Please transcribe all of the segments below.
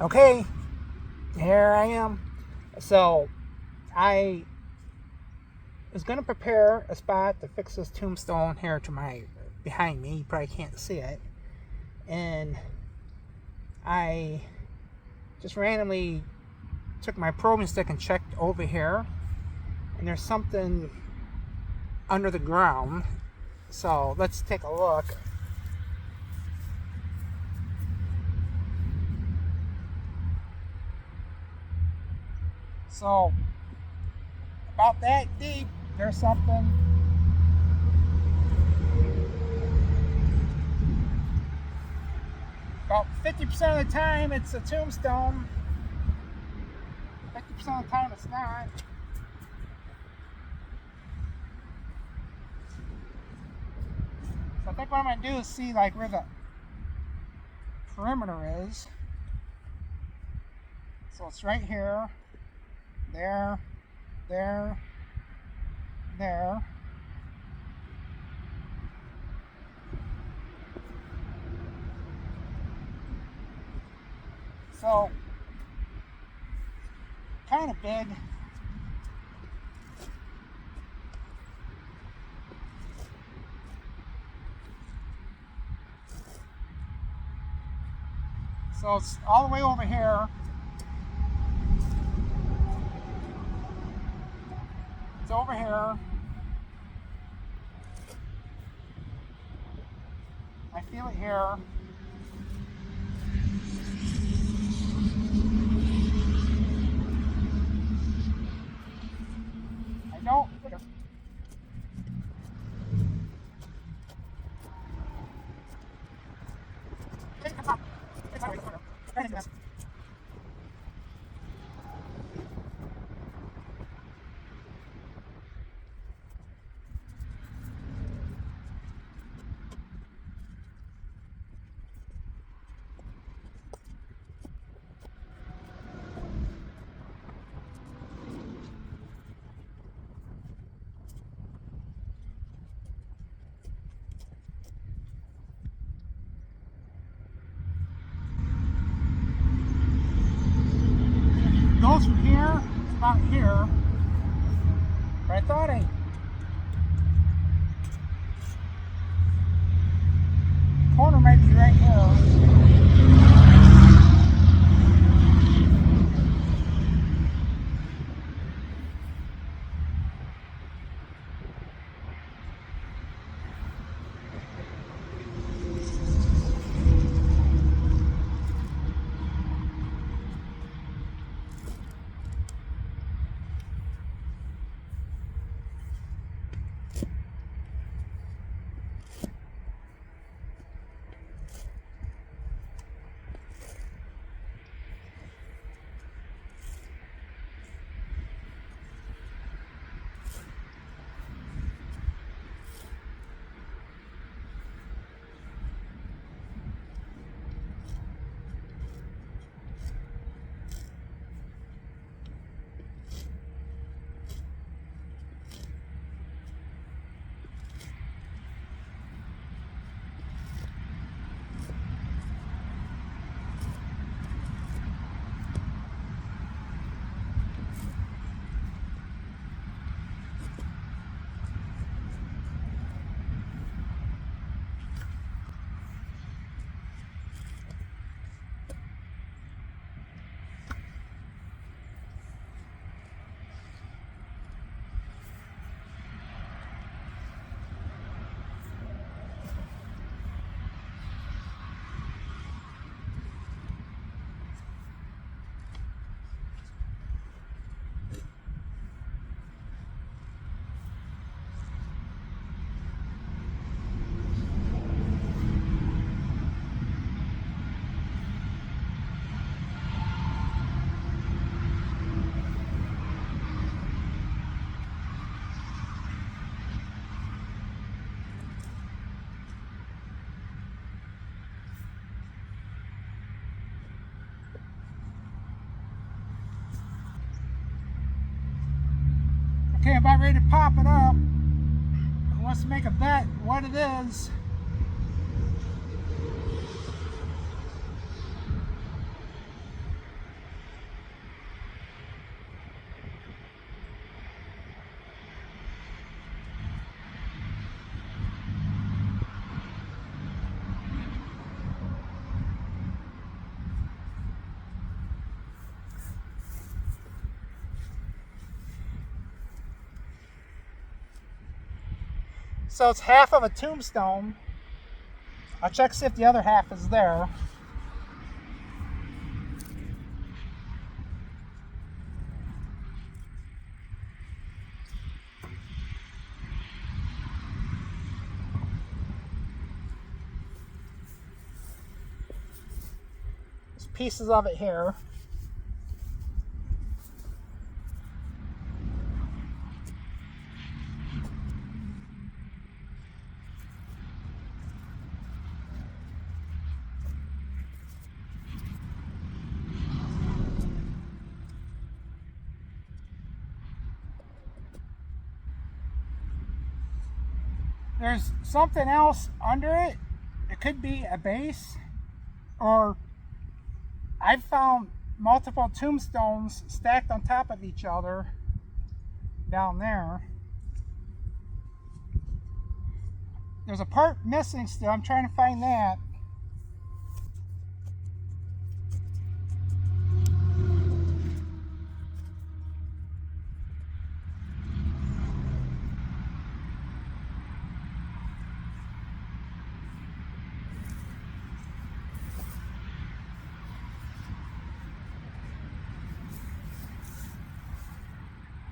Okay, here I am. So I was going to prepare a spot to fix this tombstone here to my behind me. You probably can't see it. And I just randomly took my probing stick and checked over here. And there's something under the ground. So let's take a look. So about that deep, there's something. About 50% of the time it's a tombstone. 50% of the time it's not. So I think what I'm going to do is see like where the perimeter is. So it's right here, there, there, there. So, kind of big. So it's all the way over here. It's over here. I feel it here. I don't. Goes from here to about here, but I thought corner might be right here. Okay, I'm about ready to pop it up. Who wants to make a bet what it is? So it's half of a tombstone. I'll check see if the other half is there. There's pieces of it here. There's something else under it. It could be a base, or I've found multiple tombstones stacked on top of each other down there. There's a part missing still. I'm trying to find that.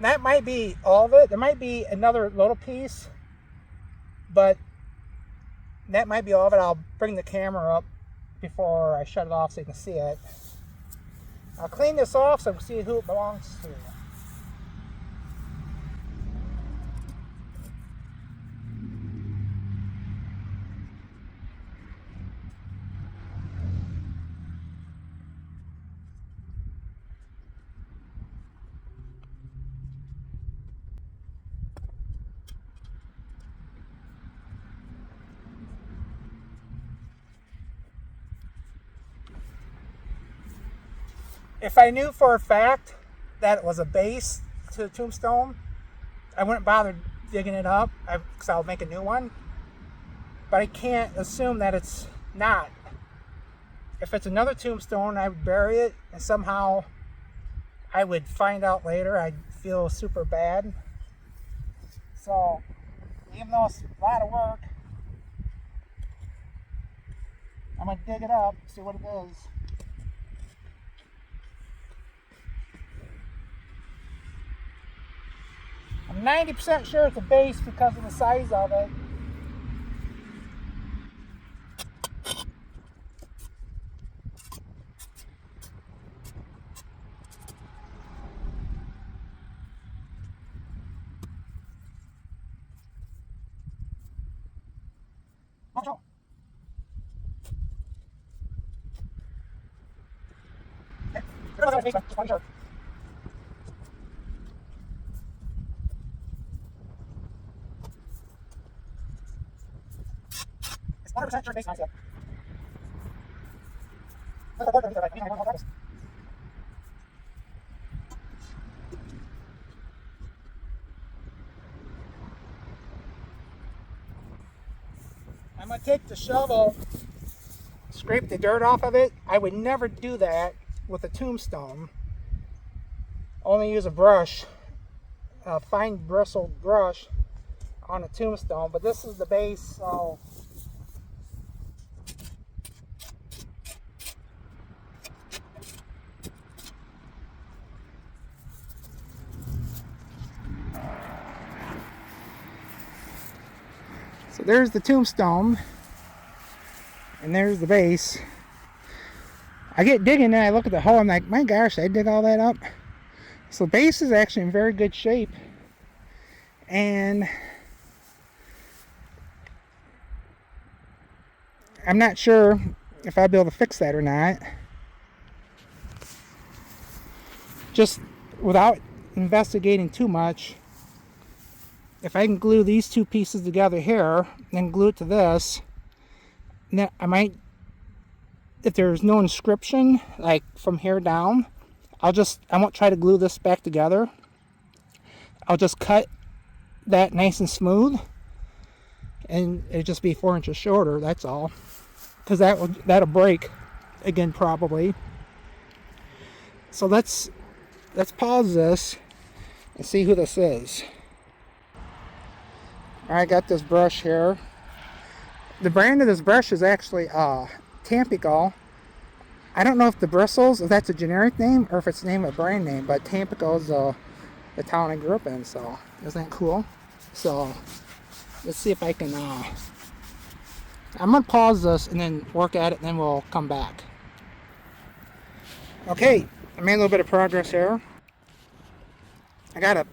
That might be all of it. There might be another little piece, but that might be all of it. I'll bring the camera up before I shut it off so you can see it. I'll clean this off so you can see who it belongs to. If I knew for a fact that it was a base to the tombstone, I wouldn't bother digging it up because I'll make a new one. But I can't assume that it's not. If it's another tombstone, I would bury it, and somehow I would find out later. I'd feel super bad. So, even though it's a lot of work, I'm going to dig it up, see what it is. I'm 90% sure it's a base because of the size of it. Watch out. Okay. It's 100% sure base on it. I'm going to take the shovel, scrape the dirt off of it. I would never do that with a tombstone. Only use a brush, a fine bristled brush on a tombstone, but this is the base, so there's the tombstone, and there's the base. I get digging and I look at the hole, I'm like, my gosh, I dig all that up. So the base is actually in very good shape, and I'm not sure if I'll be able to fix that or not. Just without investigating too much, if I can glue these two pieces together here, then glue it to this, then I might, if there's no inscription, like from here down, I won't try to glue this back together. I'll just cut that nice and smooth, and it'll just be 4 inches shorter, that's all. Because that'll break again probably. So let's pause this and see who this is. I got this brush here. The brand of this brush is actually Tampico. I don't know if the bristles, if that's a generic name or if it's the name of a brand name, but Tampico is the town I grew up in, so isn't that cool? So let's see if I can, I'm going to pause this and then work at it and then we'll come back. Okay, I made a little bit of progress here. I got a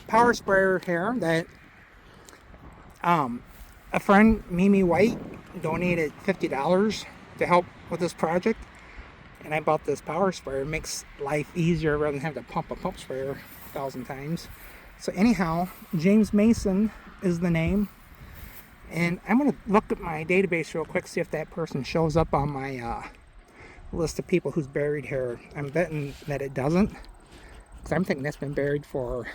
power sprayer here that a friend, Mimi White, donated $50 to help with this project. And I bought this power sprayer. It makes life easier rather than having to pump a pump sprayer 1,000 times. So anyhow, James Mason is the name. And I'm going to look at my database real quick, see if that person shows up on my list of people who's buried here. I'm betting that it doesn't, because I'm thinking that's been buried for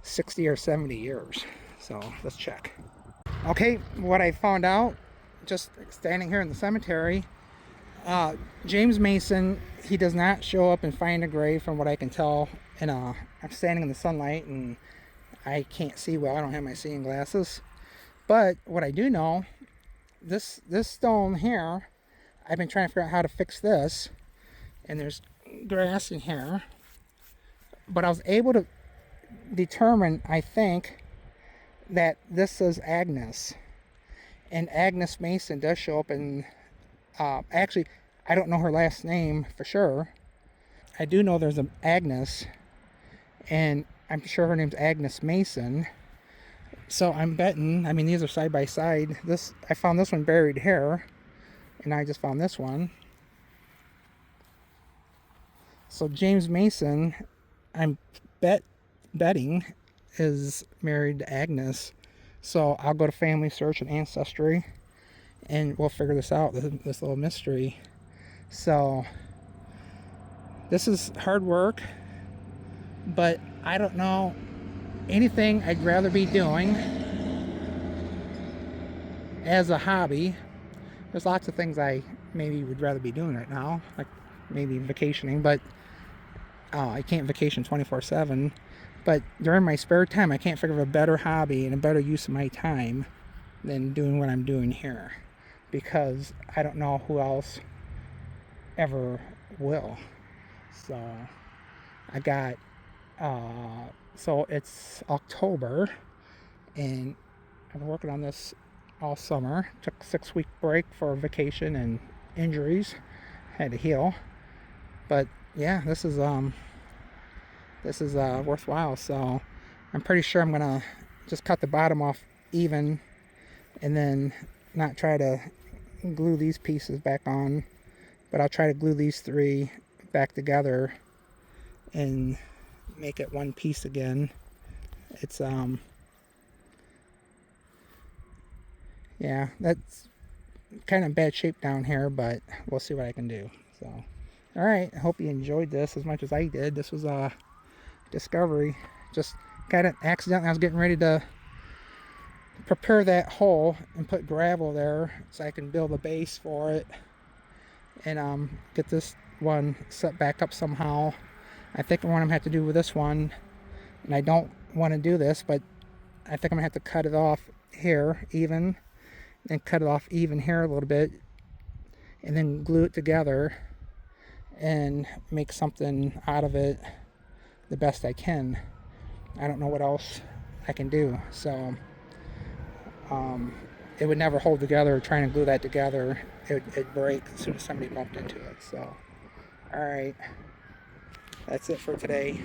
60 or 70 years. So let's check. Okay, what I found out, just standing here in the cemetery, James Mason, he does not show up and find a grave from what I can tell. And I'm standing in the sunlight and I can't see well. I don't have my seeing glasses. But what I do know, this stone here, I've been trying to figure out how to fix this. And there's grass in here. But I was able to determine, I think, that this is Agnes. And Agnes Mason does show up in... actually, I don't know her last name for sure. I do know there's an Agnes, and I'm sure her name's Agnes Mason. So I'm betting, I mean, these are side by side. I found this one buried here, and I just found this one. So James Mason, I'm betting, is married to Agnes. So I'll go to Family Search and Ancestry, and we'll figure this out, this little mystery. So this is hard work, but I don't know anything I'd rather be doing as a hobby. There's lots of things I maybe would rather be doing right now, like maybe vacationing, but I can't vacation 24/7. But during my spare time, I can't figure of a better hobby and a better use of my time than doing what I'm doing here, because I don't know who else ever will. So I got so it's October and I've been working on this all summer. Took a 6-week break for vacation and injuries, had to heal. But yeah, this is worthwhile. So I'm pretty sure I'm gonna just cut the bottom off even and then not try to glue these pieces back on, but I'll try to glue these 3 back together and make it one piece again. It's yeah, that's kind of bad shape down here, but we'll see what I can do. So alright, I hope you enjoyed this as much as I did. This was a discovery. Just kind of accidentally, I was getting ready to prepare that hole and put gravel there so I can build a base for it and get this one set back up somehow. I think what I'm gonna have to do with this one, and I don't want to do this, but I think I'm gonna have to cut it off here even, and cut it off even here a little bit, and then glue it together and make something out of it the best I can. I don't know what else I can do. So it would never hold together. Trying to glue that together, it'd break as soon as somebody bumped into it. So alright, that's it for today.